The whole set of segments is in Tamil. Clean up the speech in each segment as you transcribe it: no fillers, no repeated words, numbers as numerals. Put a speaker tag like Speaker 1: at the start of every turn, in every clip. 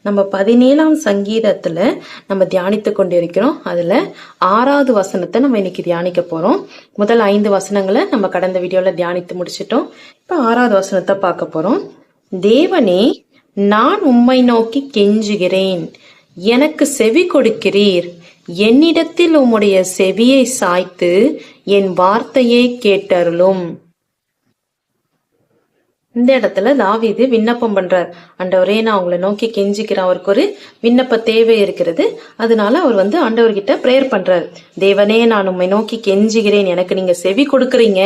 Speaker 1: நம்ம 17ஆம் சங்கீதத்துல நம்ம தியானித்து கொண்டிருக்கிறோம். அதுல 6வது வசனத்தை நம்ம இன்னைக்கு தியானிக்க போறோம். முதல் 5 வசனங்களை நம்ம கடந்த வீடியோல தியானித்து முடிச்சிட்டோம். இப்ப 6வது வசனத்தை பார்க்க போறோம். தேவனே, நான் உம்மை நோக்கி கெஞ்சுகிறேன், எனக்கு செவி கொடுக்கிறீர். என்னிடத்தில் உம்முடைய செவியை சாய்த்து என் வார்த்தையை கேட்டருளும். இந்த இடத்துல தாவீது விண்ணப்பம் பண்றார். ஆண்டவரே, நான் உங்களை நோக்கி கெஞ்சிக்கிறேன். அவருக்கு ஒரு விண்ணப்ப தேவை இருக்கிறது. அதனால அவர் ஆண்டவர்கிட்ட பிரேயர் பண்றாரு. தேவனே, நான் உம்மை நோக்கி கெஞ்சுகிறேன், எனக்கு நீங்க செவி கொடுக்குறீங்க.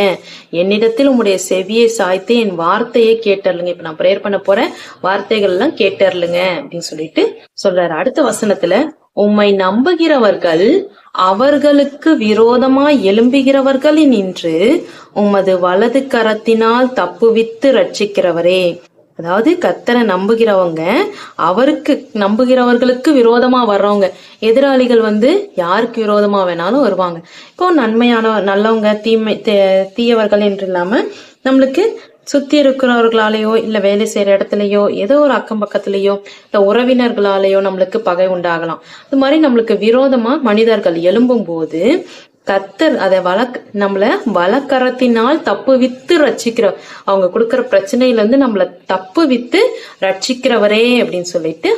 Speaker 1: என்னிடத்தில் உம்முடைய செவியை சாய்த்து என் வார்த்தையை கேட்டருளுங்க. இப்ப நான் பிரேயர் பண்ண போறேன், வார்த்தைகள் எல்லாம் கேட்டருளுங்க அப்படின்னு சொல்லிட்டு சொல்றாரு. அடுத்த வசனத்துல, உம்மை நம்புகிறவர்கள் அவர்களுக்கு விரோதமாய் எழும்புகிறவர்களை நின்று உமது வலது கரத்தினால் தப்புவித்து ரட்சிக்கிறவரே. அதாவது கர்த்தரை நம்புகிறவங்க, அவருக்கு நம்புகிறவர்களுக்கு விரோதமா வர்றவங்க, எதிராளிகள் யாருக்கு விரோதமா வேணாலும் வருவாங்க. இப்போ நன்மையான நல்லவங்க தீயவர்கள் என்று இல்லாம நம்மளுக்கு சுத்தி இருக்கிறவர்களாலேயோ இல்ல வேலை செய்யற இடத்துலயோ ஏதோ ஒரு அக்கம் பக்கத்துலயோ இல்ல உறவினர்களாலேயோ நம்மளுக்கு பகை உண்டாகலாம். இது மாதிரி நம்மளுக்கு விரோதமா மனிதர்கள் எழும்பும் போது கர்த்தர் அதை நம்மள வலக்கரத்தினால் தப்பு வித்து ரட்சிக்கிற, அவங்க கொடுக்கற பிரச்சனையில நம்மள தப்பு வித்து ரட்சிக்கிறவரே அப்படின்னு சொல்லிட்டு